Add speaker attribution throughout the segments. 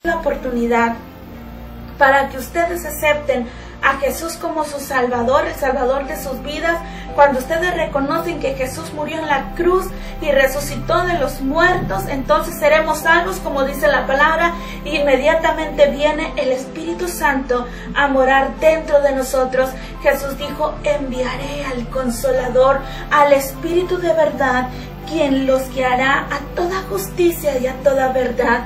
Speaker 1: La oportunidad para que ustedes acepten a Jesús como su Salvador, el Salvador de sus vidas. Cuando ustedes reconocen que Jesús murió en la cruz y resucitó de los muertos, entonces seremos salvos, como dice la palabra, y inmediatamente viene el Espíritu Santo a morar dentro de nosotros. Jesús dijo: enviaré al Consolador, al Espíritu de verdad, quien los guiará a toda justicia y a toda verdad.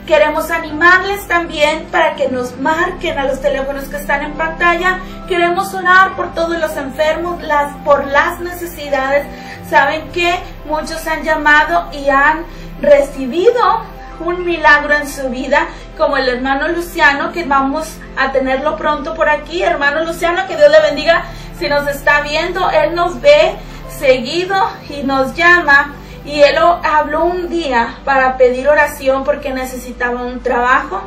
Speaker 1: Queremos animarles también para que nos marquen a los teléfonos que están en pantalla. Queremos orar por todos los enfermos, por las necesidades. Saben que muchos han llamado y han recibido un milagro en su vida, como el hermano Luciano, que vamos a tenerlo pronto por aquí. Hermano Luciano, que Dios le bendiga si nos está viendo. Él nos ve seguido y nos llama. Y él habló un día para pedir oración porque necesitaba un trabajo.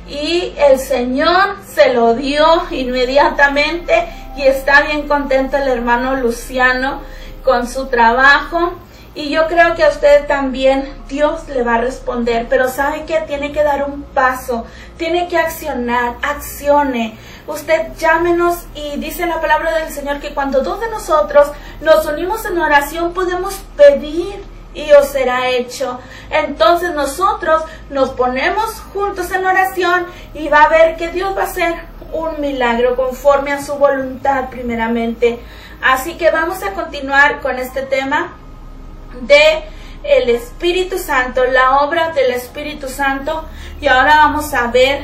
Speaker 1: Y el Señor se lo dio inmediatamente. Y está bien contento el hermano Luciano con su trabajo. Y yo creo que a usted también Dios le va a responder. Pero ¿sabe qué? Tiene que dar un paso. Tiene que accionar. Accione. Usted llámenos, y dice la palabra del Señor que cuando dos de nosotros nos unimos en oración podemos pedir y os será hecho. Entonces nosotros nos ponemos juntos en oración y va a ver que Dios va a hacer un milagro conforme a su voluntad primeramente. Así que vamos a continuar con este tema de el Espíritu Santo, la obra del Espíritu Santo. Y ahora vamos a ver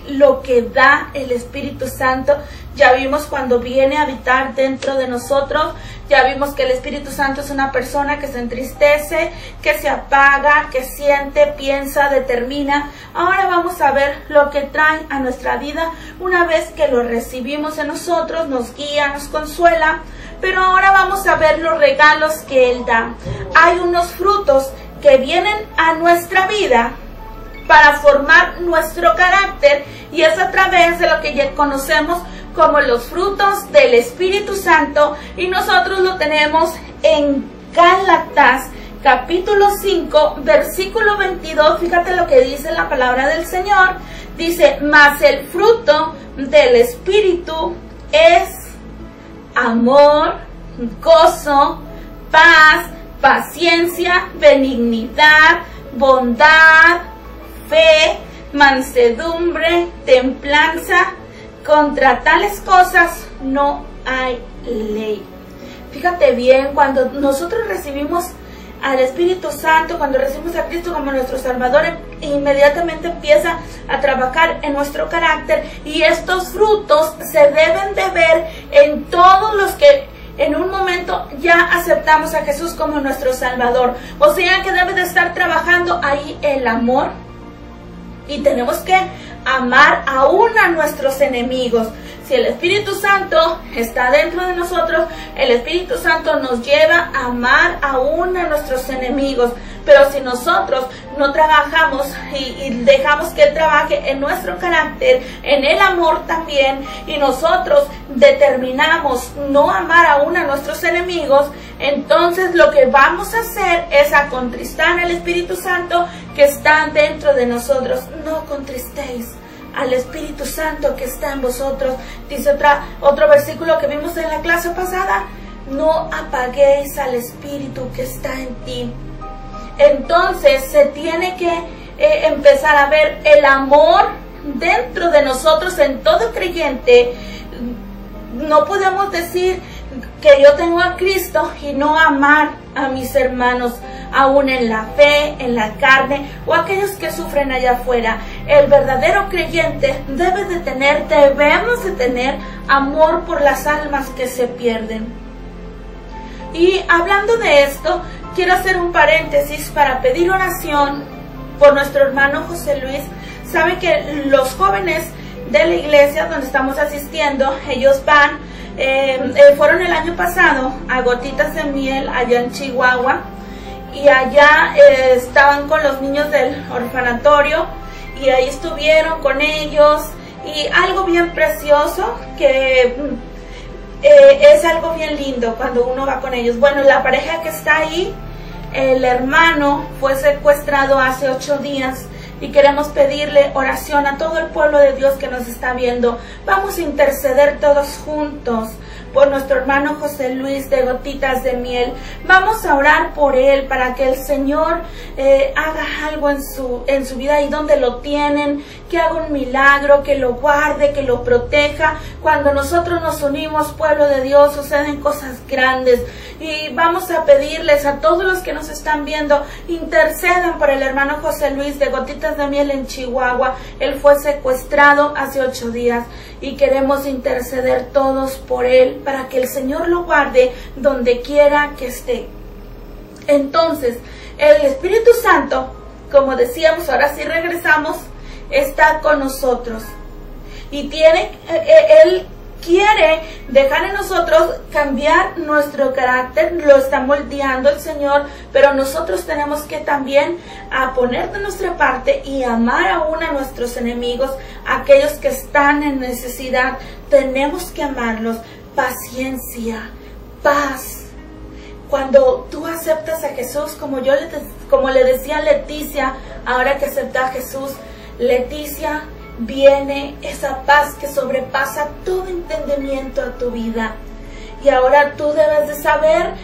Speaker 1: lo que da el Espíritu Santo. Ya vimos cuando viene a habitar dentro de nosotros. Ya vimos que el Espíritu Santo es una persona que se entristece, que se apaga, que siente, piensa, determina. Ahora vamos a ver lo que trae a nuestra vida una vez que lo recibimos en nosotros. Nos guía, nos consuela. Pero ahora vamos a ver los regalos que Él da. Hay unos frutos que vienen a nuestra vida para formar nuestro carácter, y es a través de lo que ya conocemos como los frutos del Espíritu Santo, y nosotros lo tenemos en Gálatas capítulo 5 versículo 22. Fíjate lo que dice la palabra del Señor. Dice: mas el fruto del Espíritu es amor, gozo, paz, paciencia, benignidad, bondad, fe, mansedumbre, templanza. Contra tales cosas no hay ley. Fíjate bien, cuando nosotros recibimos al Espíritu Santo, cuando recibimos a Cristo como nuestro Salvador, inmediatamente empieza a trabajar en nuestro carácter, y estos frutos se deben de ver en todos los que en un momento ya aceptamos a Jesús como nuestro Salvador. O sea que debe de estar trabajando ahí el amor, y tenemos que amar aún a nuestros enemigos. Si el Espíritu Santo está dentro de nosotros, el Espíritu Santo nos lleva a amar aún a nuestros enemigos. Pero si nosotros no trabajamos y dejamos que Él trabaje en nuestro carácter, en el amor también, y nosotros determinamos no amar aún a nuestros enemigos, entonces lo que vamos a hacer es a contristar al Espíritu Santo que está dentro de nosotros. No contristéis al Espíritu Santo que está en vosotros. Dice otro versículo que vimos en la clase pasada: no apaguéis al Espíritu que está en ti. Entonces se tiene que empezar a ver el amor dentro de nosotros en todo creyente. No podemos decir que yo tengo a Cristo y no amar a mis hermanos, aún en la fe, en la carne, o aquellos que sufren allá afuera. El verdadero creyente debemos de tener amor por las almas que se pierden. Y hablando de esto, quiero hacer un paréntesis para pedir oración por nuestro hermano José Luis. Saben que los jóvenes de la iglesia donde estamos asistiendo, ellos van, fueron el año pasado a Gotitas de Miel allá en Chihuahua, y allá estaban con los niños del orfanatorio, y ahí estuvieron con ellos, y algo bien precioso, que es algo bien lindo cuando uno va con ellos. Bueno, la pareja que está ahí, el hermano fue secuestrado hace 8 días y queremos pedirle oración a todo el pueblo de Dios que nos está viendo. Vamos a interceder todos juntos por nuestro hermano José Luis de Gotitas de Miel. Vamos a orar por él para que el Señor haga algo en su vida y donde lo tienen, que haga un milagro, que lo guarde, que lo proteja. Cuando nosotros nos unimos, pueblo de Dios, suceden cosas grandes. Y vamos a pedirles a todos los que nos están viendo, intercedan por el hermano José Luis de Gotitas de Miel en Chihuahua. Él fue secuestrado hace 8 días y queremos interceder todos por él para que el Señor lo guarde donde quiera que esté. Entonces, el Espíritu Santo, como decíamos, ahora sí regresamos, está con nosotros y Él quiere dejar en nosotros cambiar nuestro carácter. Lo está moldeando el Señor, pero nosotros tenemos que también poner de nuestra parte y amar aún a nuestros enemigos, aquellos que están en necesidad. Tenemos que amarlos. Paciencia, paz. Cuando tú aceptas a Jesús, como le decía a Leticia, ahora que acepta a Jesús, Leticia, viene esa paz que sobrepasa todo entendimiento a tu vida. Y ahora tú debes de saber,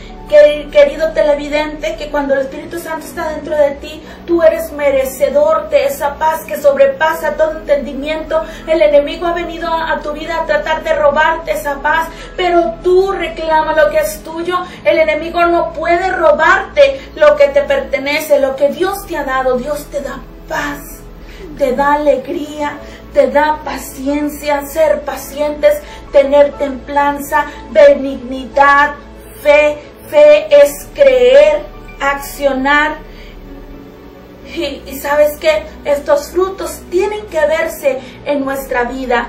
Speaker 1: querido televidente, que cuando el Espíritu Santo está dentro de ti, tú eres merecedor de esa paz que sobrepasa todo entendimiento. El enemigo ha venido a tu vida a tratar de robarte esa paz, pero tú reclama lo que es tuyo. El enemigo no puede robarte lo que te pertenece, lo que Dios te ha dado. Dios te da paz, te da alegría, te da paciencia, ser pacientes, tener templanza, benignidad, fe. Fe es creer, accionar. Y sabes que estos frutos tienen que verse en nuestra vida.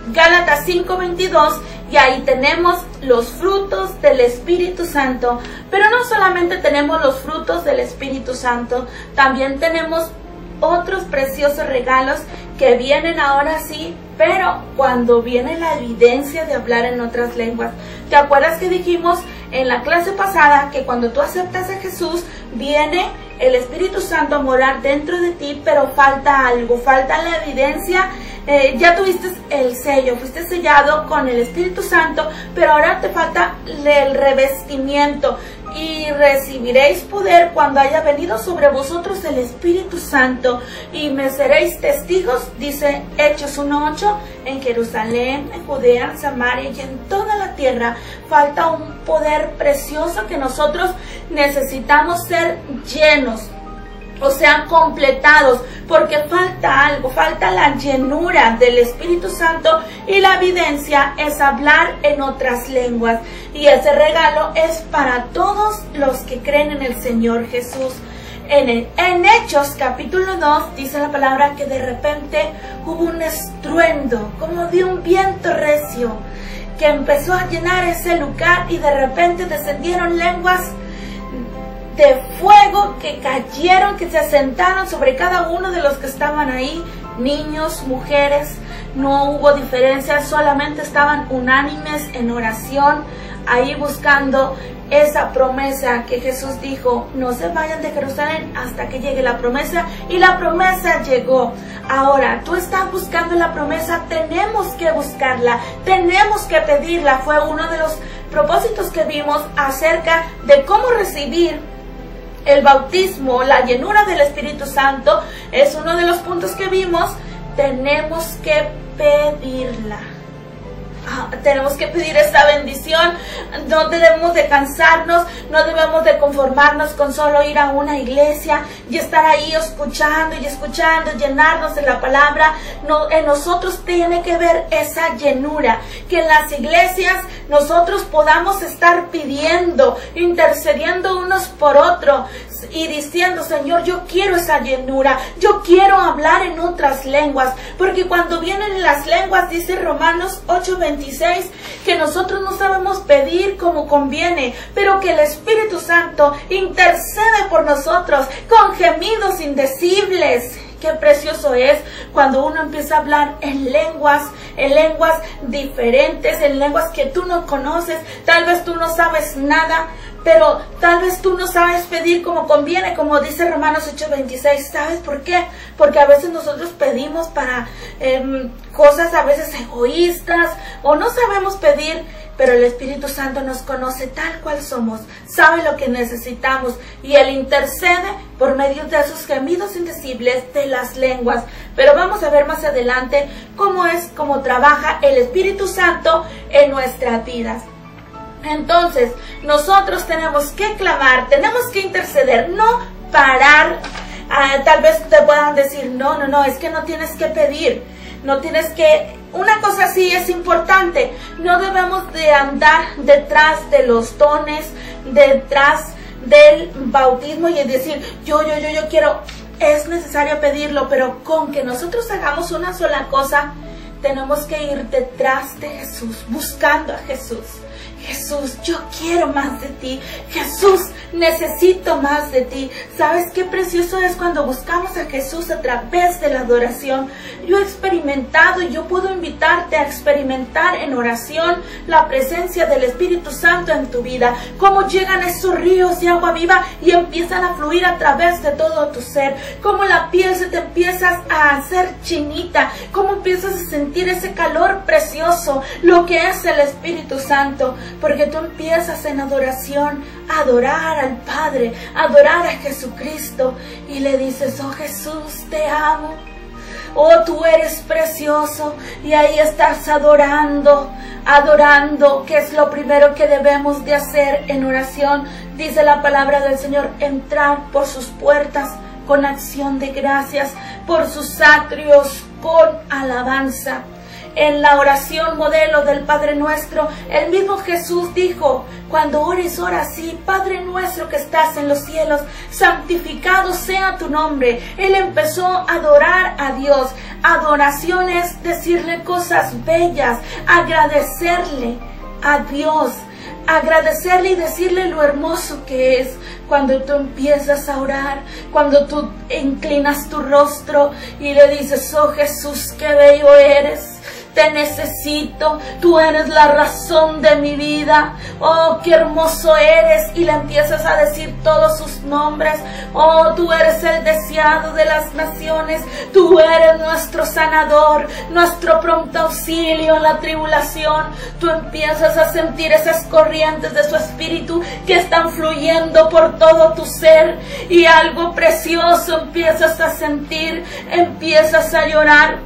Speaker 1: Gálatas 5:22, y ahí tenemos los frutos del Espíritu Santo. Pero no solamente tenemos los frutos del Espíritu Santo, también tenemos otros preciosos regalos que vienen ahora sí, pero cuando viene la evidencia de hablar en otras lenguas. ¿Te acuerdas que dijimos en la clase pasada que cuando tú aceptas a Jesús, viene el Espíritu Santo a morar dentro de ti, pero falta algo, falta la evidencia? Ya tuviste el sello, fuiste sellado con el Espíritu Santo, pero ahora te falta el revestimiento. Y recibiréis poder cuando haya venido sobre vosotros el Espíritu Santo, y me seréis testigos, dice Hechos 1:8, en Jerusalén, en Judea, en Samaria y en toda la tierra. Falta un poder precioso que nosotros necesitamos ser llenos, o sea, completados, porque falta algo, falta la llenura del Espíritu Santo, y la evidencia es hablar en otras lenguas. Y ese regalo es para todos los que creen en el Señor Jesús. En Hechos capítulo 2 dice la palabra que de repente hubo un estruendo, como de un viento recio, que empezó a llenar ese lugar, y de repente descendieron lenguas de fuego que cayeron, que se asentaron sobre cada uno de los que estaban ahí, niños, mujeres. No hubo diferencia, solamente estaban unánimes en oración, ahí buscando esa promesa que Jesús dijo: no se vayan de Jerusalén hasta que llegue la promesa, y la promesa llegó. Ahora, tú estás buscando la promesa, tenemos que buscarla, tenemos que pedirla. Fue uno de los propósitos que vimos acerca de cómo recibir el bautismo, la llenura del Espíritu Santo. Es uno de los puntos que vimos. Tenemos que pedirla. Tenemos que pedir esta bendición. No debemos de cansarnos, no debemos de conformarnos con solo ir a una iglesia y estar ahí escuchando y escuchando, llenarnos de la palabra. No, en nosotros tiene que ver esa llenura, que en las iglesias nosotros podamos estar pidiendo, intercediendo unos por otros y diciendo: Señor, yo quiero esa llenura, yo quiero hablar en otras lenguas, porque cuando vienen las lenguas, dice Romanos 8:26, que nosotros no sabemos pedir como conviene, pero que el Espíritu Santo intercede por nosotros con gemidos indecibles. Qué precioso es cuando uno empieza a hablar en lenguas diferentes, en lenguas que tú no conoces. Tal vez tú no sabes nada, pero tal vez tú no sabes pedir como conviene, como dice Romanos 8:26. ¿Sabes por qué? Porque a veces nosotros pedimos para cosas a veces egoístas, o no sabemos pedir, pero el Espíritu Santo nos conoce tal cual somos, sabe lo que necesitamos, y Él intercede por medio de esos gemidos indecibles de las lenguas. Pero vamos a ver más adelante cómo trabaja el Espíritu Santo en nuestras vidas. Entonces, nosotros tenemos que clamar, tenemos que interceder, no parar. Tal vez te puedan decir, no, es que no tienes que pedir, no tienes que... Una cosa sí es importante, no debemos de andar detrás de los dones, detrás del bautismo y decir, yo quiero. Es necesario pedirlo, pero con que nosotros hagamos una sola cosa, tenemos que ir detrás de Jesús, buscando a Jesús. Jesús, yo quiero más de ti. Jesús, necesito más de ti. ¿Sabes qué precioso es cuando buscamos a Jesús a través de la adoración? Yo he experimentado y yo puedo invitarte a experimentar en oración la presencia del Espíritu Santo en tu vida. Cómo llegan esos ríos de agua viva y empiezan a fluir a través de todo tu ser. Cómo la piel se te empieza a hacer chinita. Cómo empiezas a sentir ese calor precioso, lo que es el Espíritu Santo. Porque tú empiezas en adoración a adorar al Padre, a adorar a Jesucristo, y le dices, oh Jesús, te amo, oh tú eres precioso, y ahí estás adorando, que es lo primero que debemos de hacer en oración. Dice la palabra del Señor, entrar por sus puertas con acción de gracias, por sus atrios con alabanza. En la oración modelo del Padre Nuestro, el mismo Jesús dijo, cuando ores, ora así: Padre nuestro que estás en los cielos, santificado sea tu nombre. Él empezó a adorar a Dios. Adoración es decirle cosas bellas, agradecerle a Dios, agradecerle y decirle lo hermoso que es. Cuando tú empiezas a orar, cuando tú inclinas tu rostro y le dices, oh Jesús, qué bello eres, te necesito, tú eres la razón de mi vida, oh qué hermoso eres, y le empiezas a decir todos sus nombres. Oh, tú eres el deseado de las naciones, tú eres nuestro sanador, nuestro pronto auxilio en la tribulación. Tú empiezas a sentir esas corrientes de su espíritu que están fluyendo por todo tu ser, y algo precioso empiezas a sentir, empiezas a llorar,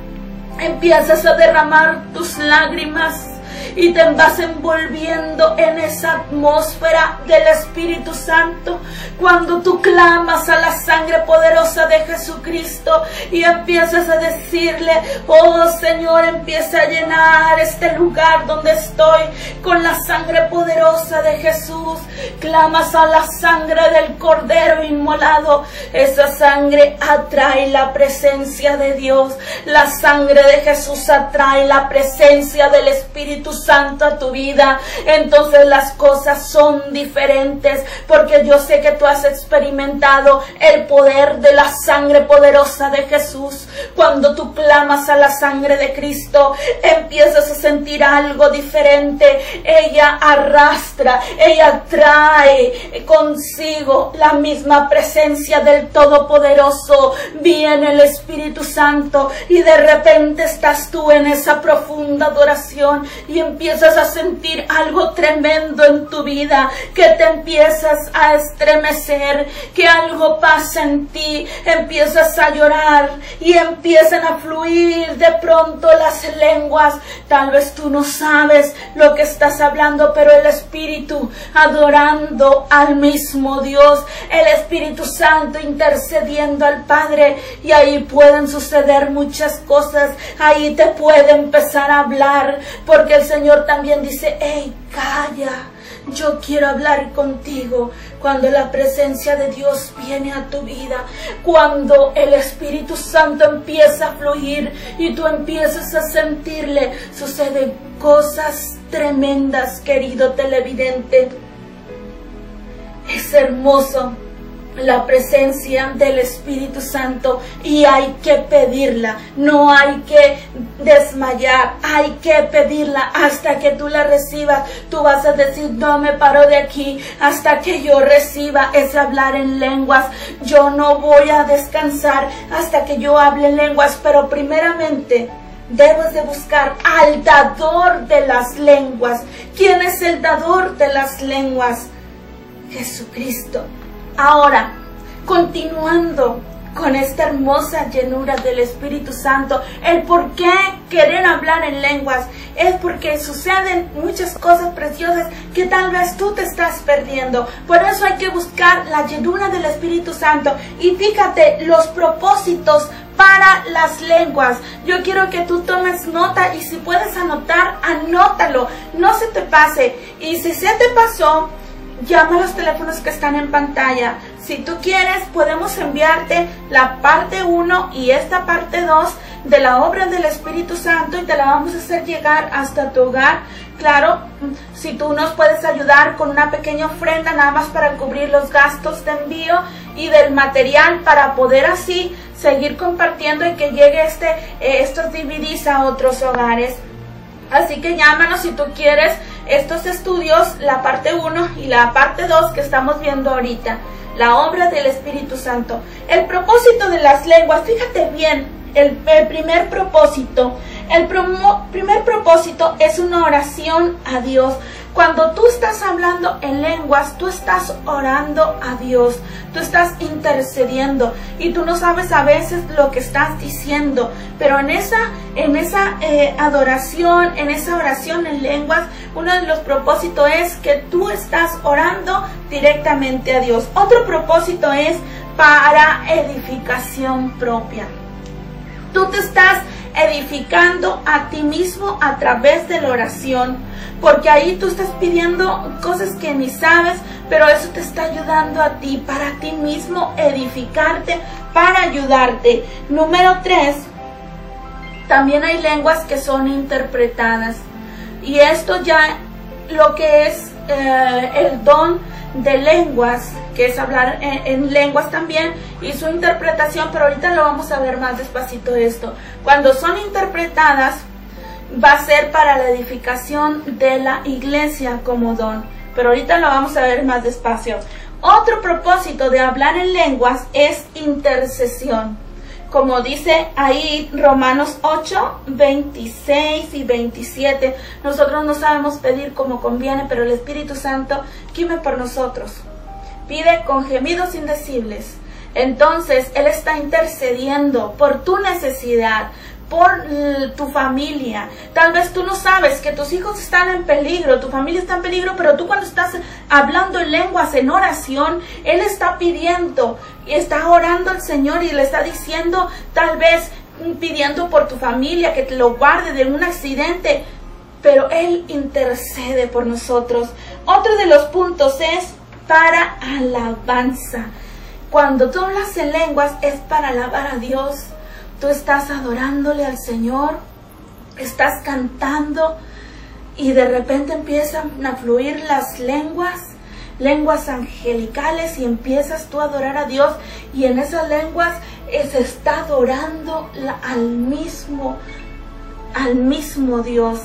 Speaker 1: empiezas a derramar tus lágrimas y te vas envolviendo en esa atmósfera del Espíritu Santo. Cuando tú clamas a la sangre poderosa de Jesucristo y empiezas a decirle, oh Señor, empieza a llenar este lugar donde estoy con la sangre poderosa de Jesús. Clamas a la sangre del Cordero inmolado. Esa sangre atrae la presencia de Dios. La sangre de Jesús atrae la presencia del Espíritu Santo a tu vida. Entonces las cosas son diferentes, porque yo sé que tú has experimentado el poder de la sangre poderosa de Jesús. Cuando tú clamas a la sangre de Cristo, empiezas a sentir algo diferente. Ella arrastra, ella trae consigo la misma presencia del Todopoderoso. Viene el Espíritu Santo y de repente estás tú en esa profunda adoración y empiezas a sentir algo tremendo en tu vida, que te empiezas a estremecer, que algo pasa en ti, empiezas a llorar y empiezan a fluir de pronto las lenguas. Tal vez tú no sabes lo que estás hablando, pero el Espíritu adorando al mismo Dios, el Espíritu Santo intercediendo al Padre, y ahí pueden suceder muchas cosas. Ahí te puede empezar a hablar, porque el Señor también dice, hey, calla, yo quiero hablar contigo. Cuando la presencia de Dios viene a tu vida, cuando el Espíritu Santo empieza a fluir y tú empiezas a sentirle, suceden cosas tremendas, querido televidente. Es hermoso la presencia del Espíritu Santo y hay que pedirla, no hay que desmayar, hay que pedirla hasta que tú la recibas. Tú vas a decir, no me paro de aquí hasta que yo reciba ese hablar en lenguas. Yo no voy a descansar hasta que yo hable en lenguas, pero primeramente debes de buscar al dador de las lenguas. ¿Quién es el dador de las lenguas? Jesucristo. Ahora, continuando con esta hermosa llenura del Espíritu Santo, el por qué querer hablar en lenguas es porque suceden muchas cosas preciosas que tal vez tú te estás perdiendo. Por eso hay que buscar la llenura del Espíritu Santo. Y fíjate los propósitos para las lenguas. Yo quiero que tú tomes nota y si puedes anotar, anótalo, no se te pase. Y si se te pasó, llama a los teléfonos que están en pantalla. Si tú quieres, podemos enviarte la parte 1 y esta parte 2 de la obra del Espíritu Santo y te la vamos a hacer llegar hasta tu hogar. Claro, si tú nos puedes ayudar con una pequeña ofrenda nada más para cubrir los gastos de envío y del material para poder así seguir compartiendo y que llegue estos DVDs a otros hogares. Así que llámanos si tú quieres estos estudios, la parte 1 y la parte 2 que estamos viendo ahorita, la obra del Espíritu Santo. El propósito de las lenguas, fíjate bien, el primer propósito. El primer propósito es una oración a Dios. Cuando tú estás hablando en lenguas, tú estás orando a Dios, tú estás intercediendo y tú no sabes a veces lo que estás diciendo, pero en esa adoración, en esa oración en lenguas, uno de los propósitos es que tú estás orando directamente a Dios. Otro propósito es para edificación propia. Tú te estás edificando a ti mismo a través de la oración, porque ahí tú estás pidiendo cosas que ni sabes, pero eso te está ayudando a ti, para ti mismo edificarte, para ayudarte. Número 3, también hay lenguas que son interpretadas, y esto ya lo que es el don de lenguas, que es hablar en lenguas también, y su interpretación, pero ahorita lo vamos a ver más despacito esto. Cuando son interpretadas, va a ser para la edificación de la iglesia como don, pero ahorita lo vamos a ver más despacio. Otro propósito de hablar en lenguas es intercesión. Como dice ahí Romanos 8, 26 y 27, nosotros no sabemos pedir como conviene, pero el Espíritu Santo gime por nosotros. Pide con gemidos indecibles. Entonces, Él está intercediendo por tu necesidad, por tu familia. Tal vez tú no sabes que tus hijos están en peligro, tu familia está en peligro, pero tú cuando estás hablando en lenguas, en oración, Él está pidiendo y está orando al Señor y le está diciendo, tal vez pidiendo por tu familia, que te lo guarde de un accidente, pero Él intercede por nosotros. Otro de los puntos es para alabanza. Cuando tú hablas en lenguas es para alabar a Dios. Tú estás adorándole al Señor, estás cantando y de repente empiezan a fluir las lenguas angelicales y empiezas tú a adorar a Dios y en esas lenguas se está adorando al mismo Dios.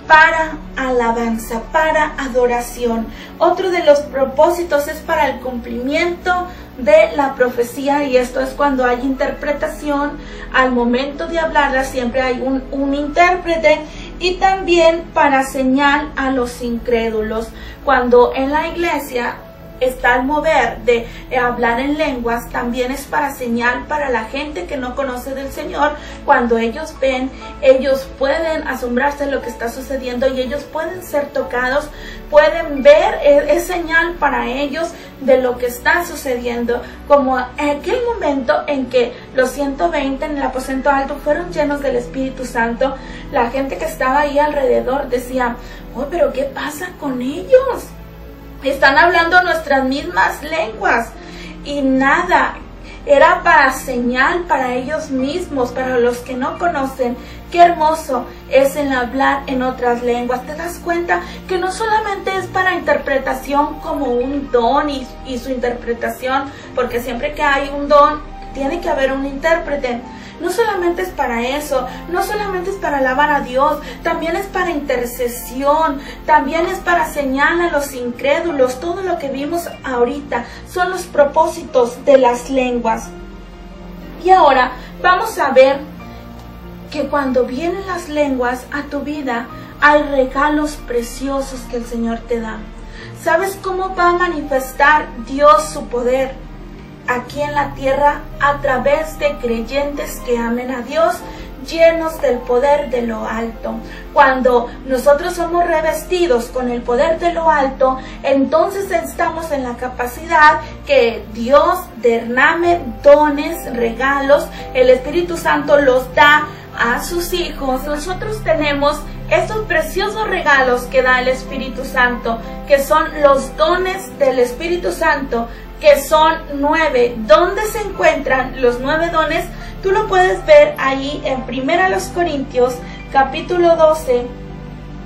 Speaker 1: Para alabanza, para adoración. Otro de los propósitos es para el cumplimiento de la profecía, y esto es cuando hay interpretación. Al momento de hablarla siempre hay un intérprete, y también para señal a los incrédulos. Cuando en la iglesia está el mover de hablar en lenguas, también es para señal para la gente que no conoce del Señor. Cuando ellos ven, ellos pueden asombrarse de lo que está sucediendo y ellos pueden ser tocados, pueden ver, es señal para ellos de lo que está sucediendo. Como aquel momento en que los 120 en el aposento alto fueron llenos del Espíritu Santo, la gente que estaba ahí alrededor decía, oh, pero ¿qué pasa con ellos? Están hablando nuestras mismas lenguas. Y nada, era para señal para ellos mismos, para los que no conocen. Qué hermoso es el hablar en otras lenguas. Te das cuenta que no solamente es para interpretación como un don y su interpretación, porque siempre que hay un don tiene que haber un intérprete. No solamente es para eso, no solamente es para alabar a Dios, también es para intercesión, también es para señal a los incrédulos. Todo lo que vimos ahorita son los propósitos de las lenguas. Y ahora vamos a ver que cuando vienen las lenguas a tu vida, hay regalos preciosos que el Señor te da. ¿Sabes cómo va a manifestar Dios su poder aquí en la tierra? A través de creyentes que amen a Dios, llenos del poder de lo alto. Cuando nosotros somos revestidos con el poder de lo alto, entonces estamos en la capacidad que Dios derrame dones, regalos. El Espíritu Santo los da a sus hijos. Nosotros tenemos estos preciosos regalos que da el Espíritu Santo, que son los dones del Espíritu Santo, que son 9. ¿Dónde se encuentran los 9 dones? Tú lo puedes ver ahí en 1 Corintios capítulo 12,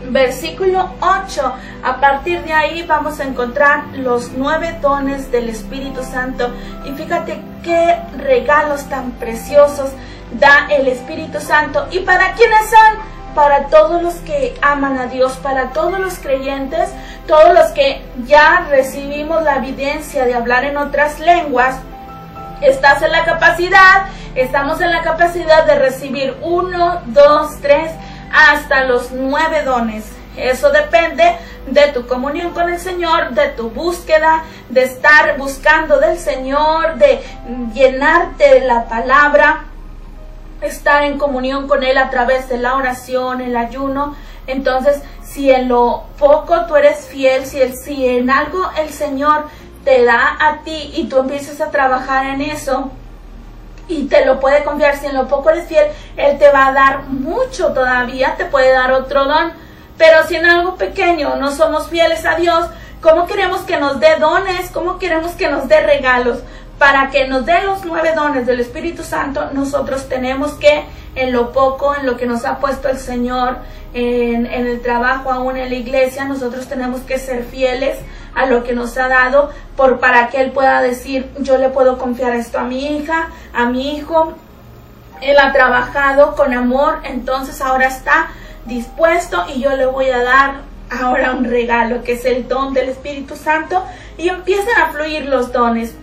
Speaker 1: versículo 8. A partir de ahí vamos a encontrar los 9 dones del Espíritu Santo. Y fíjate qué regalos tan preciosos da el Espíritu Santo. ¿Y para quiénes son? Para todos los que aman a Dios, para todos los creyentes, todos los que ya recibimos la evidencia de hablar en otras lenguas. Estás en la capacidad, estamos en la capacidad de recibir 1, 2, 3, hasta los 9 dones. Eso depende de tu comunión con el Señor, de tu búsqueda, de estar buscando del Señor, de llenarte de la palabra, estar en comunión con Él a través de la oración, el ayuno. Entonces, si en lo poco tú eres fiel, si en algo el Señor te da a ti y tú empiezas a trabajar en eso y te lo puede confiar, si en lo poco eres fiel, Él te va a dar mucho todavía, te puede dar otro don. Pero si en algo pequeño no somos fieles a Dios, ¿cómo queremos que nos dé dones? ¿Cómo queremos que nos dé regalos? Para que nos dé los 9 dones del Espíritu Santo, nosotros tenemos que, en lo poco, en lo que nos ha puesto el Señor, en el trabajo, aún en la iglesia, nosotros tenemos que ser fieles a lo que nos ha dado, para que Él pueda decir, yo le puedo confiar esto a mi hija, a mi hijo. Él ha trabajado con amor, entonces ahora está dispuesto y yo le voy a dar ahora un regalo, que es el don del Espíritu Santo, y empiezan a fluir los dones.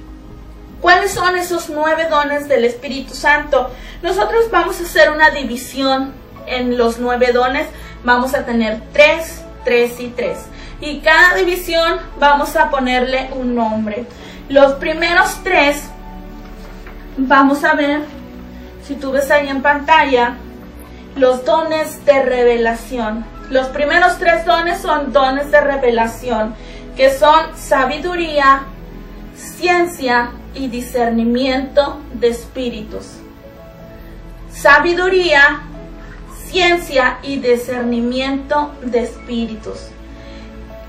Speaker 1: ¿Cuáles son esos 9 dones del Espíritu Santo? Nosotros vamos a hacer una división en los 9 dones. Vamos a tener 3, 3 y 3. Y cada división vamos a ponerle un nombre. Los primeros 3, vamos a ver, si tú ves ahí en pantalla, los dones de revelación. Los primeros 3 dones son dones de revelación, que son sabiduría, ciencia y discernimiento de espíritus. Sabiduría, ciencia y discernimiento de espíritus.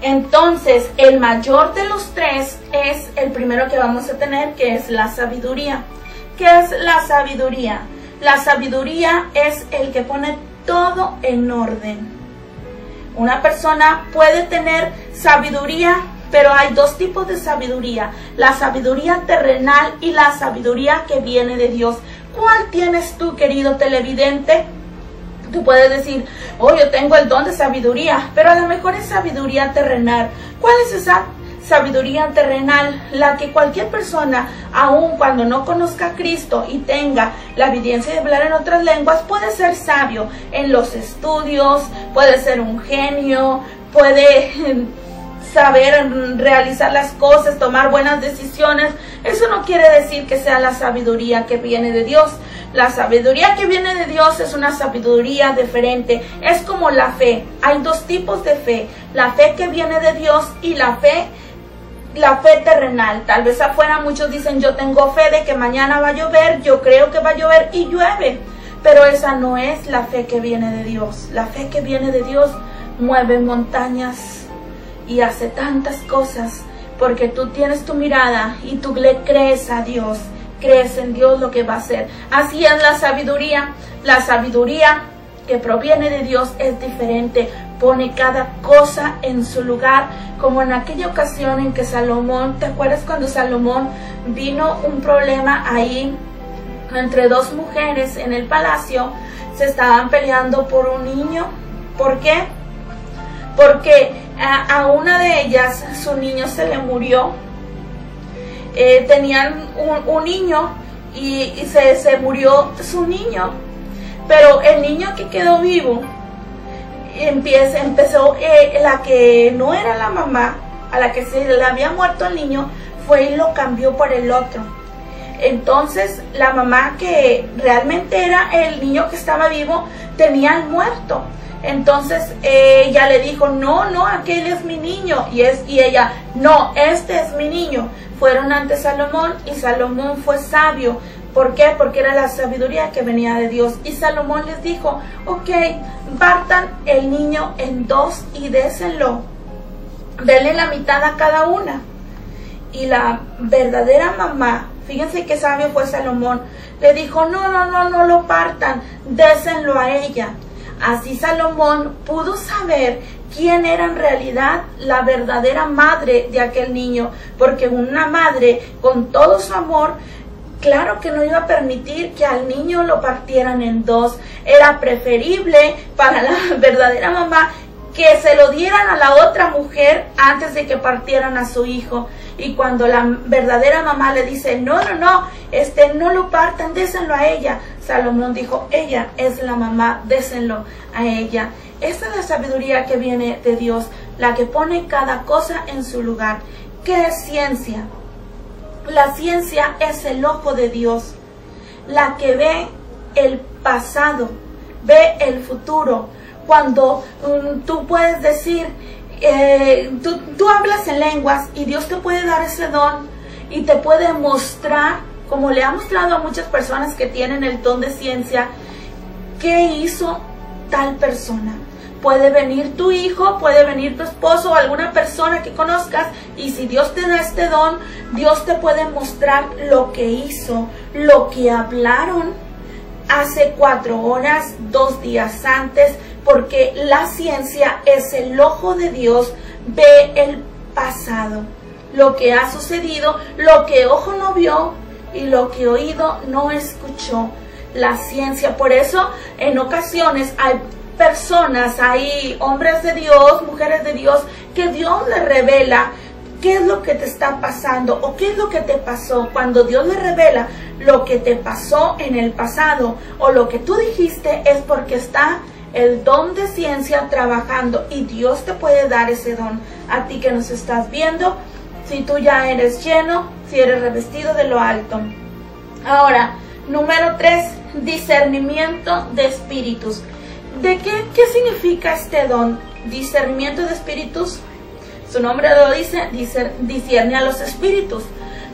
Speaker 1: Entonces, el mayor de los 3 es el primero que vamos a tener, que es la sabiduría. ¿Qué es la sabiduría? La sabiduría es el que pone todo en orden. Una persona puede tener sabiduría, pero hay 2 tipos de sabiduría: la sabiduría terrenal y la sabiduría que viene de Dios. ¿Cuál tienes tú, querido televidente? Tú puedes decir, oh, yo tengo el don de sabiduría, pero a lo mejor es sabiduría terrenal. ¿Cuál es esa sabiduría terrenal? La que cualquier persona, aun cuando no conozca a Cristo y tenga la evidencia de hablar en otras lenguas, puede ser sabio en los estudios, puede ser un genio, puede saber realizar las cosas, tomar buenas decisiones. Eso no quiere decir que sea la sabiduría que viene de Dios. La sabiduría que viene de Dios es una sabiduría diferente. Es como la fe. Hay 2 tipos de fe: la fe que viene de Dios y la fe terrenal. Tal vez afuera muchos dicen, yo tengo fe de que mañana va a llover, yo creo que va a llover y llueve. Pero esa no es la fe que viene de Dios. La fe que viene de Dios mueve montañas y hace tantas cosas, porque tú tienes tu mirada y tú le crees a Dios crees en Dios lo que va a hacer. Así es la sabiduría. La sabiduría que proviene de Dios es diferente. Pone cada cosa en su lugar, como en aquella ocasión en que Salomón, ¿te acuerdas cuando Salomón vino un problema ahí entre dos mujeres en el palacio? Se estaban peleando por un niño. ¿Por qué? Porque a una de ellas su niño se le murió. Tenían un niño y se murió su niño, pero el niño que quedó vivo empezó la que no era la mamá, a la que se le había muerto el niño, fue y lo cambió por el otro. Entonces la mamá, que realmente era el niño que estaba vivo, tenía al muerto. Entonces ella le dijo, no, aquel es mi niño. Y ella, no, este es mi niño. Fueron ante Salomón y Salomón fue sabio. ¿Por qué? Porque era la sabiduría que venía de Dios. Y Salomón les dijo, ok, partan el niño en dos y désenlo. Denle la mitad a cada una. Y la verdadera mamá, fíjense qué sabio fue Salomón, le dijo, no lo partan, désenlo a ella. Así Salomón pudo saber quién era en realidad la verdadera madre de aquel niño, porque una madre con todo su amor, claro que no iba a permitir que al niño lo partieran en dos. Era preferible para la verdadera mamá que se lo dieran a la otra mujer antes de que partieran a su hijo. Y cuando la verdadera mamá le dice, no lo partan, désenlo a ella, Salomón dijo, ella es la mamá, désenlo a ella. Esta es la sabiduría que viene de Dios, la que pone cada cosa en su lugar. ¿Qué es ciencia? La ciencia es el ojo de Dios, la que ve el pasado, ve el futuro. Cuando tú puedes decir, tú hablas en lenguas y Dios te puede dar ese don y te puede mostrar, como le ha mostrado a muchas personas que tienen el don de ciencia, qué hizo tal persona. Puede venir tu hijo, puede venir tu esposo o alguna persona que conozcas, y si Dios te da este don, Dios te puede mostrar lo que hizo, lo que hablaron hace 4 horas, 2 días antes, porque la ciencia es el ojo de Dios, ve el pasado, lo que ha sucedido, lo que ojo no vio y lo que oído no escuchó. La ciencia, por eso en ocasiones hay personas, hay hombres de Dios, mujeres de Dios, que Dios les revela qué es lo que te está pasando o qué es lo que te pasó. Cuando Dios le revela lo que te pasó en el pasado o lo que tú dijiste, es porque está el don de ciencia trabajando, y Dios te puede dar ese don a ti que nos estás viendo, si tú ya eres lleno, si eres revestido de lo alto. Ahora, número 3, discernimiento de espíritus. ¿De qué significa este don? Discernimiento de espíritus, su nombre lo dice, discierne a los espíritus.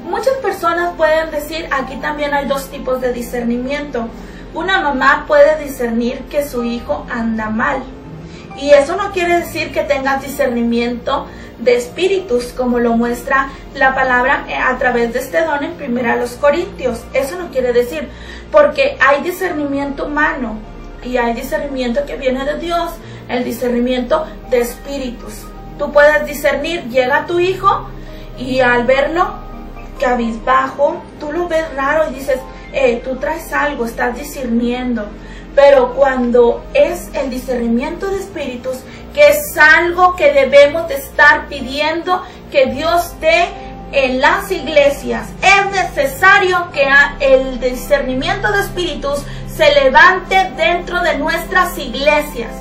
Speaker 1: Muchas personas pueden decir, aquí también hay 2 tipos de discernimiento. Una mamá puede discernir que su hijo anda mal, y eso no quiere decir que tengas discernimiento de espíritus, como lo muestra la palabra a través de este don en 1 Corintios. Eso no quiere decir, porque hay discernimiento humano y hay discernimiento que viene de Dios, el discernimiento de espíritus. Tú puedes discernir, llega tu hijo y al verlo cabizbajo, tú lo ves raro y dices, tú traes algo, estás discerniendo. Pero cuando es el discernimiento de espíritus, que es algo que debemos de estar pidiendo que Dios dé en las iglesias, es necesario que el discernimiento de espíritus se levante dentro de nuestras iglesias.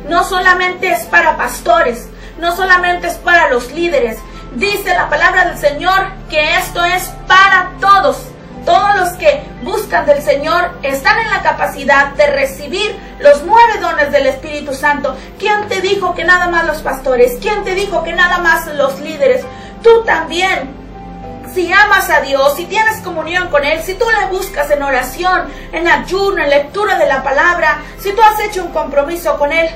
Speaker 1: No solamente es para pastores, no solamente es para los líderes. Dice la palabra del Señor que esto es para todos. Todos los que buscan del Señor están en la capacidad de recibir los 9 dones del Espíritu Santo. ¿Quién te dijo que nada más los pastores? ¿Quién te dijo que nada más los líderes? Tú también, si amas a Dios, si tienes comunión con Él, si tú le buscas en oración, en ayuno, en lectura de la palabra, si tú has hecho un compromiso con Él,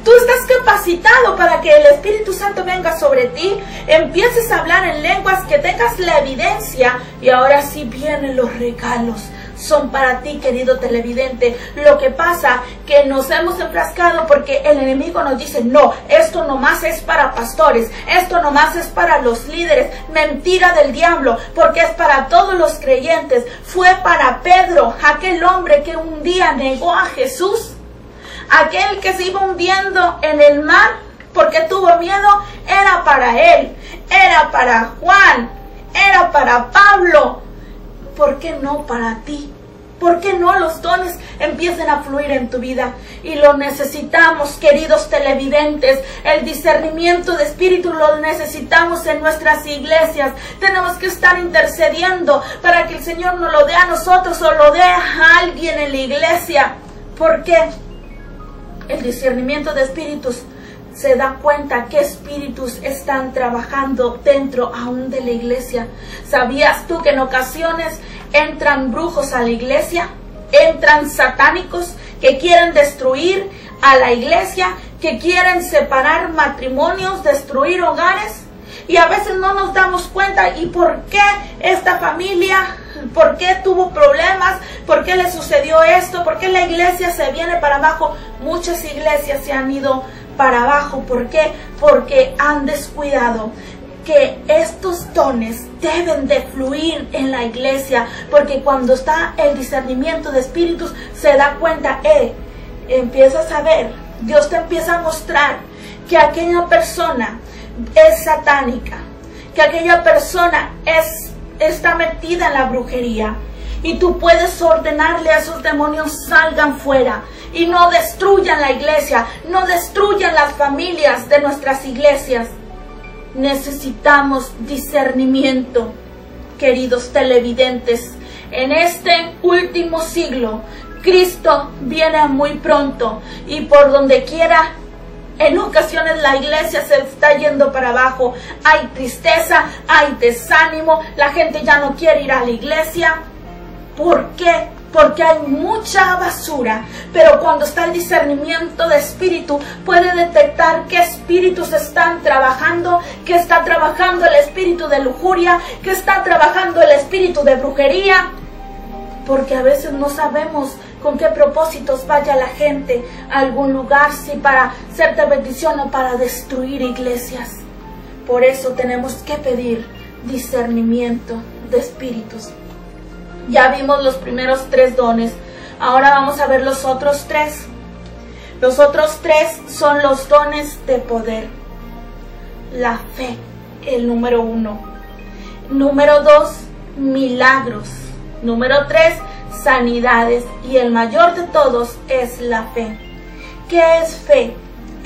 Speaker 1: Tú estás capacitado para que el Espíritu Santo venga sobre ti, empieces a hablar en lenguas, que tengas la evidencia, y ahora sí vienen los regalos. Son para ti, querido televidente. Lo que pasa que nos hemos enfrascado porque el enemigo nos dice, no, esto nomás es para pastores, esto nomás es para los líderes. Mentira del diablo, porque es para todos los creyentes. Fue para Pedro, aquel hombre que un día negó a Jesús, aquel que se iba hundiendo en el mar porque tuvo miedo. Era para él, era para Juan, era para Pablo. ¿Por qué no para ti? ¿Por qué no los dones empiecen a fluir en tu vida? Y lo necesitamos, queridos televidentes. El discernimiento de espíritu lo necesitamos en nuestras iglesias. Tenemos que estar intercediendo para que el Señor nos lo dé a nosotros o lo dé a alguien en la iglesia. ¿Por qué? El discernimiento de espíritus se da cuenta qué espíritus están trabajando dentro aún de la iglesia. ¿Sabías tú que en ocasiones entran brujos a la iglesia? Entran satánicos que quieren destruir a la iglesia, que quieren separar matrimonios, destruir hogares. Y a veces no nos damos cuenta. ¿Y por qué esta familia? ¿Por qué tuvo problemas? ¿Por qué le sucedió esto? ¿Por qué la iglesia se viene para abajo? Muchas iglesias se han ido para abajo. ¿Por qué? Porque han descuidado que estos dones deben de fluir en la iglesia, porque cuando está el discernimiento de espíritus se da cuenta, empiezas a ver, Dios te empieza a mostrar que aquella persona es satánica, que aquella persona está metida en la brujería, y tú puedes ordenarle a esos demonios salgan fuera y no destruyan la iglesia, no destruyan las familias de nuestras iglesias. Necesitamos discernimiento, queridos televidentes. En este último siglo, Cristo viene muy pronto, y por donde quiera, en ocasiones la iglesia se está yendo para abajo. Hay tristeza, hay desánimo, la gente ya no quiere ir a la iglesia. ¿Por qué? Porque hay mucha basura. Pero cuando está el discernimiento de espíritu, puede detectar qué espíritus están trabajando, que está trabajando el espíritu de lujuria, que está trabajando el espíritu de brujería. Porque a veces no sabemos con qué propósitos vaya la gente a algún lugar, si para hacerte bendición o para destruir iglesias. Por eso tenemos que pedir discernimiento de espíritus. Ya vimos los primeros 3 dones. Ahora vamos a ver los otros 3. Los otros 3 son los dones de poder. La fe, el número 1. Número 2, milagros. Número 3, sanidades. Y el mayor de todos es la fe. ¿Qué es fe?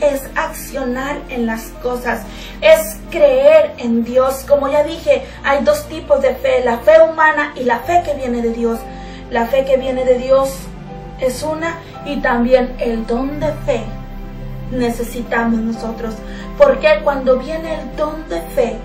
Speaker 1: Es accionar en las cosas, es creer en Dios. Como ya dije, hay 2 tipos de fe, la fe humana y la fe que viene de Dios. La fe que viene de Dios es una, y también el don de fe necesitamos nosotros, porque cuando viene el don de fe,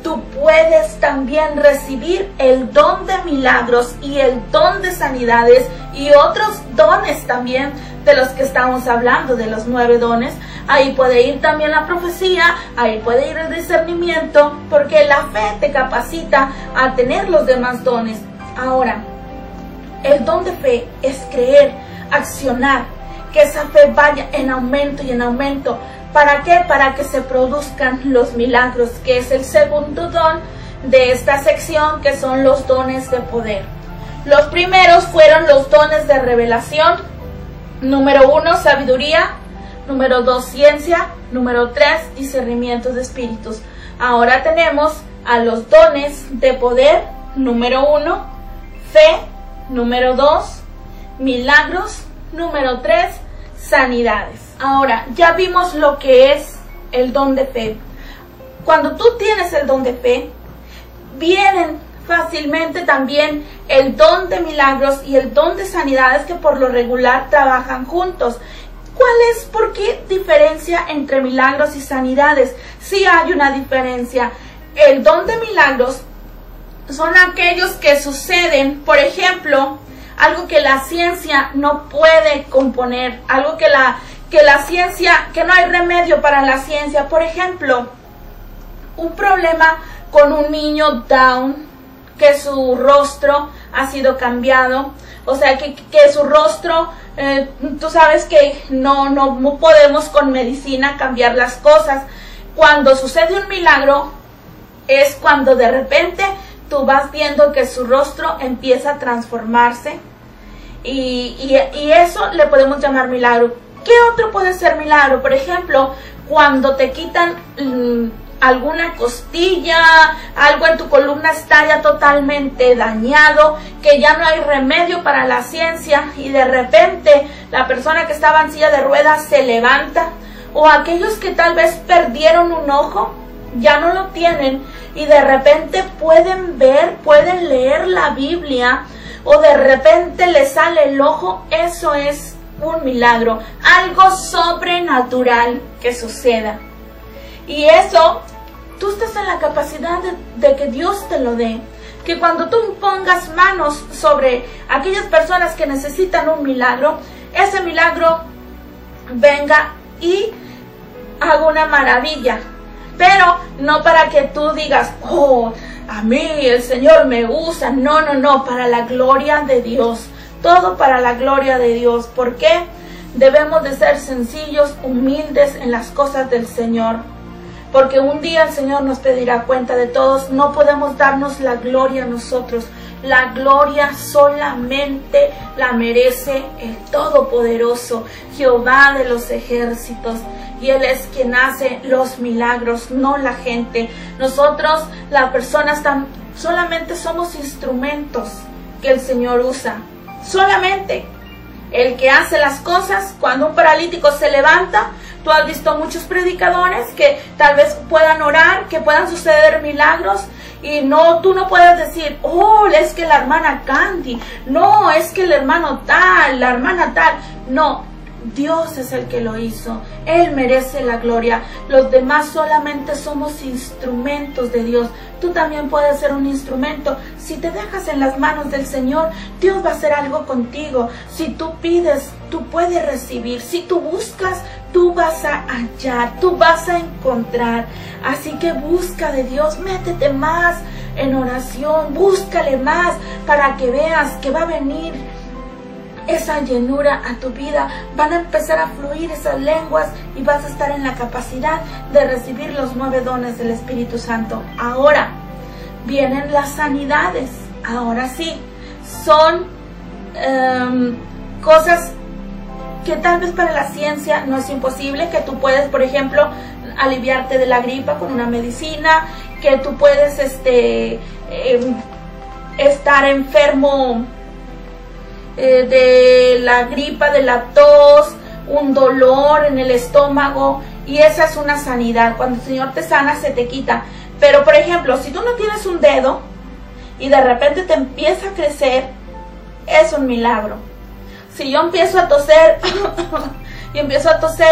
Speaker 1: tú puedes también recibir el don de milagros y el don de sanidades y otros dones también de los que estamos hablando, de los 9 dones. Ahí puede ir también la profecía, ahí puede ir el discernimiento, porque la fe te capacita a tener los demás dones. Ahora, el don de fe es creer, accionar, que esa fe vaya en aumento y en aumento. ¿Para qué? Para que se produzcan los milagros, que es el segundo don de esta sección, que son los dones de poder. Los primeros fueron los dones de revelación. Número 1, sabiduría. Número 2, ciencia. Número 3, discernimiento de espíritus. Ahora tenemos a los dones de poder. Número 1, fe. Número 2, milagros. Número 3, sanidades. Ahora, ya vimos lo que es el don de fe. Cuando tú tienes el don de fe, vienen fácilmente también el don de milagros y el don de sanidades, que por lo regular trabajan juntos. ¿Por qué diferencia entre milagros y sanidades? Sí hay una diferencia. El don de milagros son aquellos que suceden, por ejemplo, algo que la ciencia no puede componer, algo que que la ciencia, que no hay remedio para la ciencia. Por ejemplo, un problema con un niño Down, que su rostro ha sido cambiado, o sea, que su rostro, tú sabes que no podemos con medicina cambiar las cosas. Cuando sucede un milagro, es cuando de repente tú vas viendo que su rostro empieza a transformarse, y eso le podemos llamar milagro. ¿Qué otro puede ser milagro? Por ejemplo, cuando te quitan alguna costilla, algo en tu columna está ya totalmente dañado, que ya no hay remedio para la ciencia, y de repente la persona que estaba en silla de ruedas se levanta, o aquellos que tal vez perdieron un ojo, ya no lo tienen, y de repente pueden ver, pueden leer la Biblia, o de repente les sale el ojo. Eso es un milagro, algo sobrenatural que suceda. Y eso, tú estás en la capacidad de que Dios te lo dé. Que cuando tú pongas manos sobre aquellas personas que necesitan un milagro, ese milagro venga y haga una maravilla. Pero no para que tú digas, oh, a mí el Señor me usa. No, no, no, para la gloria de Dios. Todo para la gloria de Dios. ¿Por qué? Debemos de ser sencillos, humildes en las cosas del Señor. Porque un día el Señor nos pedirá cuenta de todos. No podemos darnos la gloria a nosotros. La gloria solamente la merece el Todopoderoso, Jehová de los ejércitos. Y Él es quien hace los milagros, no la gente. Nosotros, las personas, solamente somos instrumentos que el Señor usa. Solamente el que hace las cosas. Cuando un paralítico se levanta, tú has visto muchos predicadores que tal vez puedan orar, que puedan suceder milagros, y tú no puedes decir, oh, es que la hermana Candy, no, es que el hermano tal, la hermana tal. No, Dios es el que lo hizo. Él merece la gloria. Los demás solamente somos instrumentos de Dios. Tú también puedes ser un instrumento. Si te dejas en las manos del Señor, Dios va a hacer algo contigo. Si tú pides, tú puedes recibir. Si tú buscas, tú vas a hallar, tú vas a encontrar. Así que busca de Dios, métete más en oración, búscale más para que veas que va a venir esa llenura a tu vida. Van a empezar a fluir esas lenguas y vas a estar en la capacidad de recibir los 9 dones del Espíritu Santo. Ahora vienen las sanidades. Ahora sí, son cosas que tal vez para la ciencia no es imposible, que tú puedes, por ejemplo, aliviarte de la gripa con una medicina, que tú puedes estar enfermo de la gripa, de la tos, un dolor en el estómago, y esa es una sanidad. Cuando el Señor te sana, se te quita. Pero por ejemplo, si tú no tienes un dedo y de repente te empieza a crecer, es un milagro. Si yo empiezo a toser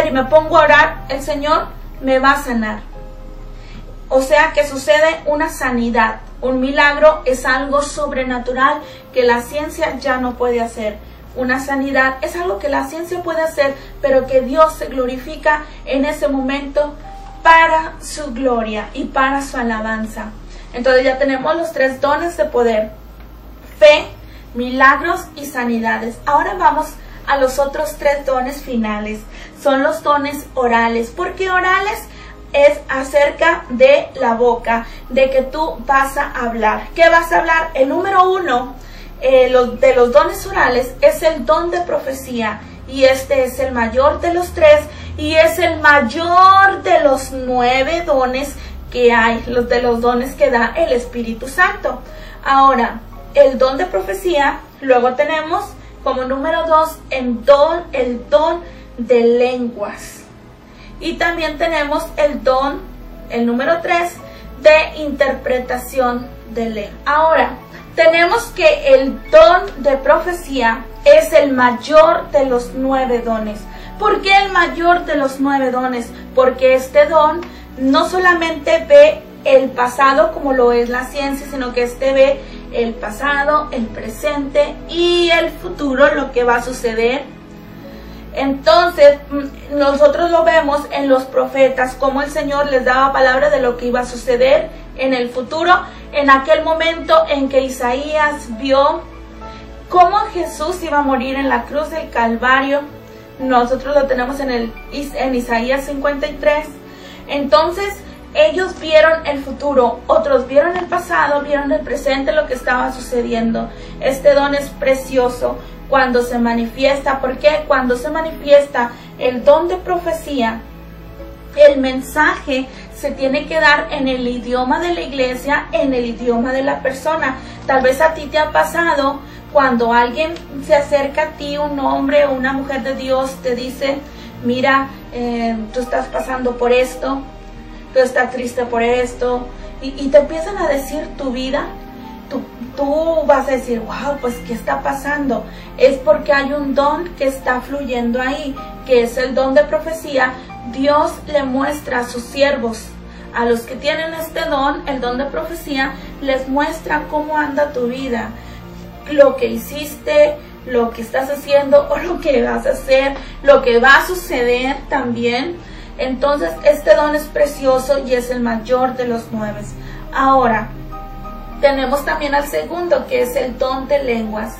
Speaker 1: y me pongo a orar, el Señor me va a sanar. O sea que sucede una sanidad. Un milagro es algo sobrenatural que la ciencia ya no puede hacer. Una sanidad es algo que la ciencia puede hacer, pero que Dios se glorifica en ese momento para su gloria y para su alabanza. Entonces ya tenemos los 3 dones de poder: fe, milagros y sanidades. Ahora vamos a los otros 3 dones finales. Son los dones orales. ¿Por qué orales? Es acerca de la boca, de que tú vas a hablar. ¿Qué vas a hablar? El número 1 de los dones orales es el don de profecía, y este es el mayor de los 3 y es el mayor de los 9 dones que hay, de los dones que da el Espíritu Santo. Ahora, el don de profecía, luego tenemos como número 2 el don de lenguas. Y también tenemos el número 3, de interpretación de lengua. Ahora, tenemos que el don de profecía es el mayor de los 9 dones. ¿Por qué el mayor de los 9 dones? Porque este don no solamente ve el pasado como lo es la ciencia, sino que ve el pasado, el presente y el futuro, lo que va a suceder. Entonces, nosotros lo vemos en los profetas, cómo el Señor les daba palabra de lo que iba a suceder en el futuro, en aquel momento en que Isaías vio cómo Jesús iba a morir en la cruz del Calvario. Nosotros lo tenemos en Isaías 53. Entonces, ellos vieron el futuro, otros vieron el pasado, vieron el presente, lo que estaba sucediendo. Este don es precioso cuando se manifiesta. ¿Por qué? Cuando se manifiesta el don de profecía, el mensaje se tiene que dar en el idioma de la iglesia, en el idioma de la persona. Tal vez a ti te ha pasado cuando alguien se acerca a ti, un hombre o una mujer de Dios, te dice, mira, tú estás pasando por esto, tú estás triste por esto, y te empiezan a decir tu vida. Tú vas a decir, wow, pues ¿qué está pasando? Es porque hay un don que está fluyendo ahí, que es el don de profecía. Dios le muestra a sus siervos, a los que tienen este don, el don de profecía, les muestra cómo anda tu vida, lo que hiciste, lo que estás haciendo o lo que vas a hacer, lo que va a suceder también. Entonces este don es precioso y es el mayor de los 9. Ahora, tenemos también al segundo, que es el don de lenguas.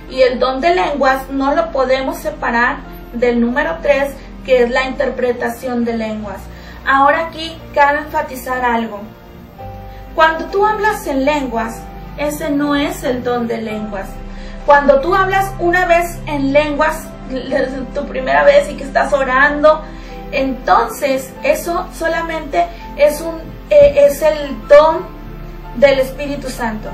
Speaker 1: Y el don de lenguas no lo podemos separar del número 3, que es la interpretación de lenguas. Ahora aquí cabe enfatizar algo. Cuando tú hablas en lenguas, ese no es el don de lenguas. Cuando tú hablas una vez en lenguas, tu primera vez y que estás orando, entonces eso solamente es el don del Espíritu Santo.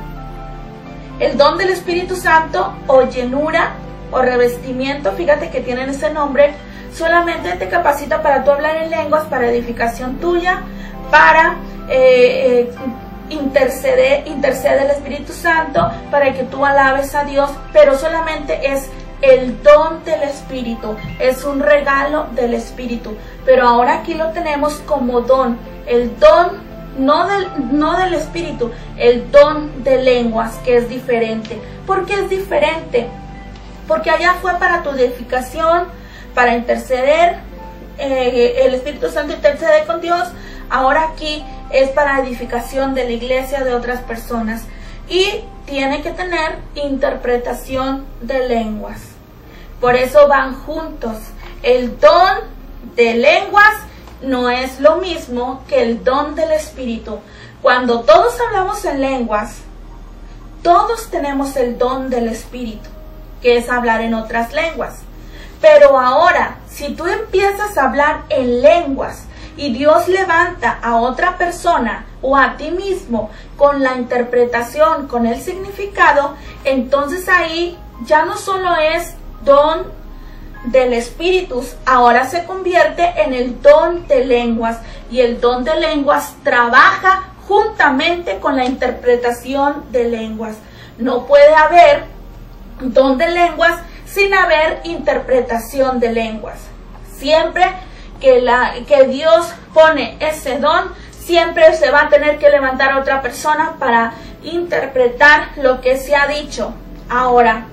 Speaker 1: El don del Espíritu Santo, o llenura o revestimiento, fíjate que tienen ese nombre, solamente te capacita para tú hablar en lenguas, para edificación tuya, para intercede el Espíritu Santo para que tú alabes a Dios, pero solamente es el don del Espíritu, es un regalo del Espíritu. Pero ahora aquí lo tenemos como don, el don no del Espíritu, el don de lenguas, que es diferente. ¿Por qué es diferente? Porque allá fue para tu edificación, para interceder, el Espíritu Santo intercede con Dios. Ahora aquí es para edificación de la iglesia, de otras personas, y tiene que tener interpretación de lenguas. Por eso van juntos. El don de lenguas no es lo mismo que el don del Espíritu. Cuando todos hablamos en lenguas, todos tenemos el don del Espíritu, que es hablar en otras lenguas. Pero ahora, si tú empiezas a hablar en lenguas y Dios levanta a otra persona o a ti mismo con la interpretación, con el significado, entonces ahí ya no solo es don del Espíritu, ahora se convierte en el don de lenguas, y el don de lenguas trabaja juntamente con la interpretación de lenguas. No puede haber don de lenguas sin haber interpretación de lenguas. Siempre que Dios pone ese don, siempre se va a tener que levantar a otra persona para interpretar lo que se ha dicho. Ahora,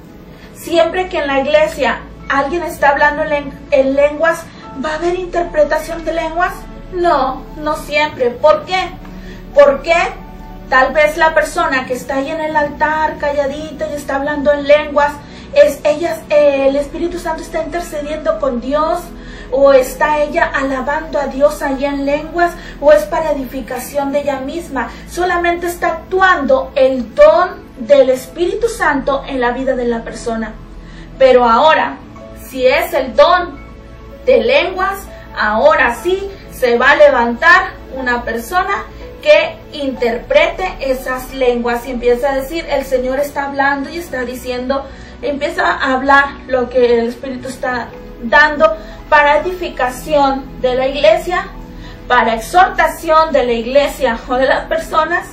Speaker 1: siempre que en la iglesia alguien está hablando en lenguas, ¿va a haber interpretación de lenguas? No, no siempre. ¿Por qué? Porque tal vez la persona que está ahí en el altar calladita y está hablando en lenguas, el Espíritu Santo está intercediendo con Dios, o está ella alabando a Dios allá en lenguas, o es para edificación de ella misma. Solamente está actuando el don del Espíritu Santo en la vida de la persona. Pero ahora, si es el don de lenguas, ahora sí se va a levantar una persona que interprete esas lenguas y empieza a decir, el Señor está hablando y está diciendo, empieza a hablar lo que el Espíritu está dando para edificación de la iglesia, para exhortación de la iglesia o de las personas,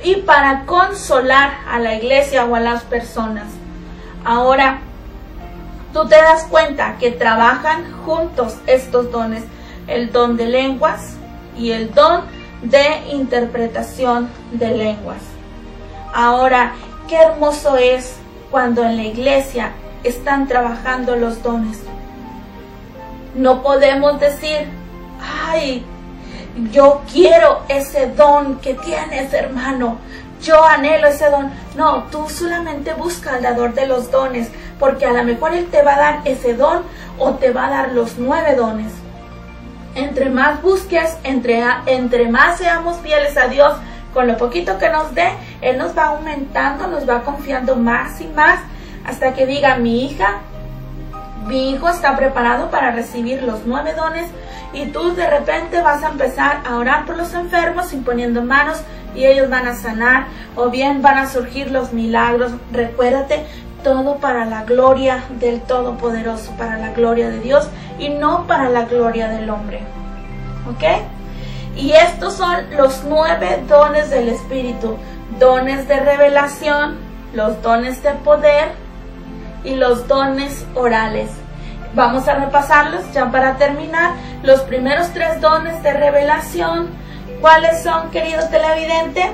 Speaker 1: y para consolar a la iglesia o a las personas. Ahora, tú te das cuenta que trabajan juntos estos dones, el don de lenguas y el don de interpretación de lenguas. Ahora, qué hermoso es cuando en la iglesia están trabajando los dones. No podemos decir, ay, yo quiero ese don que tienes, hermano, yo anhelo ese don. No, tú solamente busca al dador de los dones, porque a lo mejor Él te va a dar ese don o te va a dar los 9 dones. Entre más busques, entre más seamos fieles a Dios, con lo poquito que nos dé, Él nos va aumentando, nos va confiando más y más, hasta que diga, mi hija, mi hijo está preparado para recibir los 9 dones, y tú de repente vas a empezar a orar por los enfermos, imponiendo manos, y ellos van a sanar, o bien van a surgir los milagros. Recuérdate, todo para la gloria del Todopoderoso, para la gloria de Dios, y no para la gloria del hombre. ¿Ok? Y estos son los 9 dones del Espíritu: dones de revelación, los dones de poder y los dones orales. Vamos a repasarlos ya para terminar. Los primeros 3 dones de revelación, ¿cuáles son, querido televidente?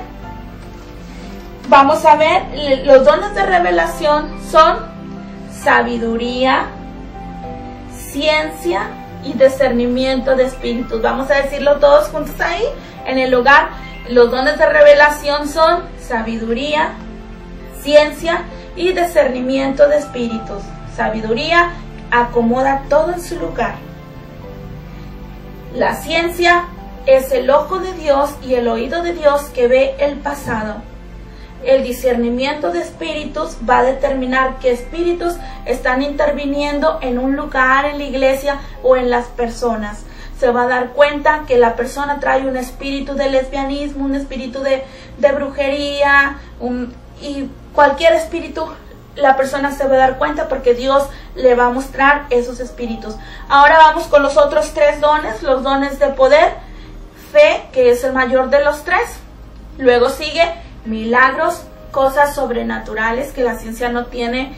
Speaker 1: Vamos a ver, los dones de revelación son sabiduría, ciencia y discernimiento de espíritus. Vamos a decirlo todos juntos ahí en el lugar. Los dones de revelación son sabiduría, ciencia y discernimiento de espíritus. Sabiduría acomoda todo en su lugar. La ciencia es el ojo de Dios y el oído de Dios que ve el pasado. El discernimiento de espíritus va a determinar qué espíritus están interviniendo en un lugar, en la iglesia o en las personas. Se va a dar cuenta que la persona trae un espíritu de lesbianismo, un espíritu de brujería, y cualquier espíritu, la persona se va a dar cuenta porque Dios le va a mostrar esos espíritus. Ahora vamos con los otros 3 dones, los dones de poder, fe, que es el mayor de los 3. Luego sigue milagros, cosas sobrenaturales que la ciencia no tiene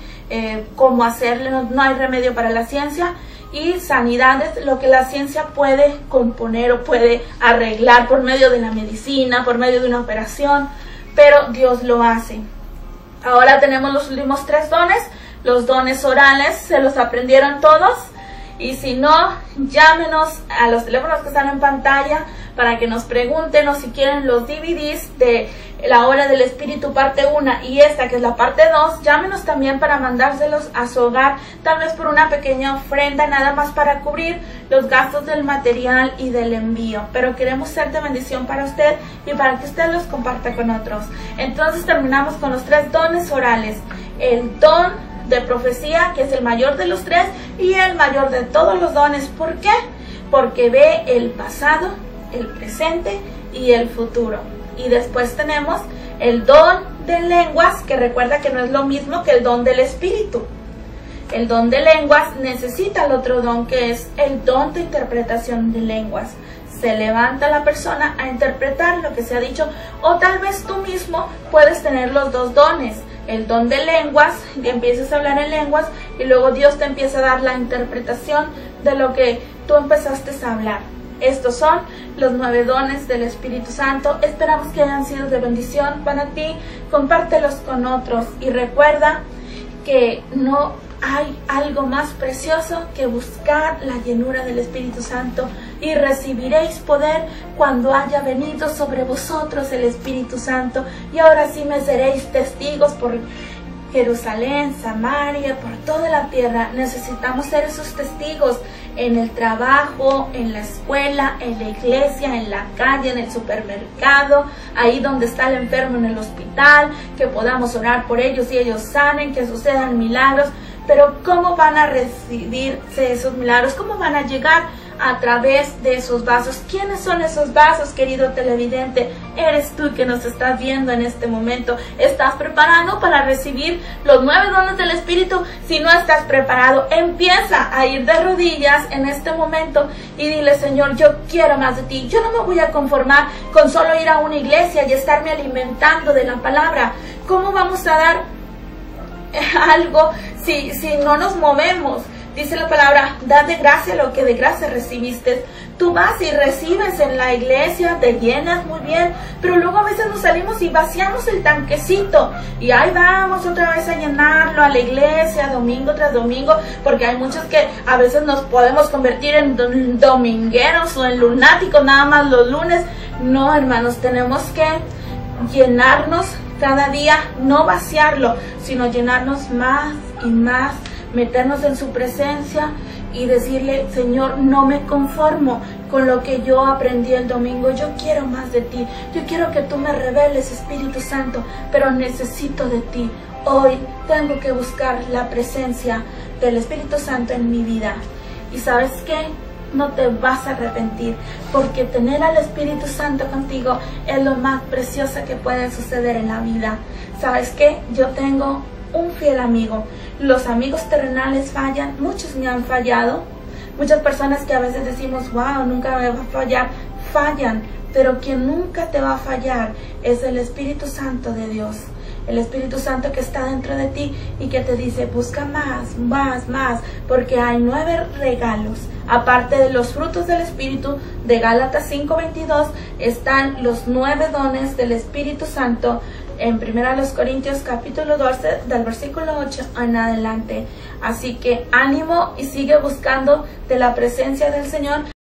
Speaker 1: cómo hacerle, no hay remedio para la ciencia. Y sanidades, lo que la ciencia puede componer o puede arreglar por medio de la medicina, por medio de una operación, pero Dios lo hace. Ahora tenemos los últimos 3 dones, los dones orales. ¿Se los aprendieron todos? Y si no, llámenos a los teléfonos que están en pantalla para que nos pregunten, o si quieren los DVDs de la Hora del Espíritu parte 1 y esta que es la parte 2, llámenos también para mandárselos a su hogar, tal vez por una pequeña ofrenda, nada más para cubrir los gastos del material y del envío. Pero queremos ser de bendición para usted y para que usted los comparta con otros. Entonces terminamos con los 3 dones orales: el don de profecía, que es el mayor de los 3 y el mayor de todos los dones. ¿Por qué? Porque ve el pasado, el presente y el futuro. Y después tenemos el don de lenguas, que recuerda que no es lo mismo que el don del Espíritu. El don de lenguas necesita el otro don, que es el don de interpretación de lenguas. Se levanta la persona a interpretar lo que se ha dicho, o tal vez tú mismo puedes tener los 2 dones. El don de lenguas, que empieces a hablar en lenguas y luego Dios te empieza a dar la interpretación de lo que tú empezaste a hablar. Estos son los 9 dones del Espíritu Santo. Esperamos que hayan sido de bendición para ti. Compártelos con otros y recuerda que no hay algo más precioso que buscar la llenura del Espíritu Santo, y recibiréis poder cuando haya venido sobre vosotros el Espíritu Santo. Y ahora sí me seréis testigos por Jerusalén, Samaria, por toda la tierra. Necesitamos ser esos testigos en el trabajo, en la escuela, en la iglesia, en la calle, en el supermercado, ahí donde está el enfermo en el hospital, que podamos orar por ellos y ellos sanen, que sucedan milagros. Pero ¿cómo van a recibirse esos milagros? ¿Cómo van a llegar? A través de esos vasos. ¿Quiénes son esos vasos, querido televidente? Eres tú que nos estás viendo en este momento. ¿Estás preparado para recibir los 9 dones del Espíritu? Si no estás preparado, empieza a ir de rodillas en este momento y dile: Señor, yo quiero más de ti. Yo no me voy a conformar con solo ir a una iglesia y estarme alimentando de la palabra. ¿Cómo vamos a dar algo si no nos movemos? Dice la palabra, da de gracia lo que de gracia recibiste. Tú vas y recibes en la iglesia, te llenas muy bien, pero luego a veces nos salimos y vaciamos el tanquecito y ahí vamos otra vez a llenarlo a la iglesia domingo tras domingo, porque hay muchos que a veces nos podemos convertir en domingueros o en lunáticos nada más los lunes. No, hermanos, tenemos que llenarnos cada día, no vaciarlo, sino llenarnos más y más, meternos en su presencia y decirle, Señor, no me conformo con lo que yo aprendí el domingo, yo quiero más de ti, yo quiero que tú me reveles, Espíritu Santo, pero necesito de ti. Hoy tengo que buscar la presencia del Espíritu Santo en mi vida. ¿Y sabes qué? No te vas a arrepentir, porque tener al Espíritu Santo contigo es lo más precioso que puede suceder en la vida. ¿Sabes qué? Yo tengo un fiel amigo. Los amigos terrenales fallan, muchos me han fallado. Muchas personas que a veces decimos, wow, nunca me va a fallar, fallan. Pero quien nunca te va a fallar es el Espíritu Santo de Dios. El Espíritu Santo que está dentro de ti y que te dice, busca más, más, más, porque hay 9 regalos. Aparte de los frutos del Espíritu, de Gálatas 5:22, están los 9 dones del Espíritu Santo en 1 Corintios capítulo 12, del versículo 8 en adelante. Así que ánimo y sigue buscando de la presencia del Señor.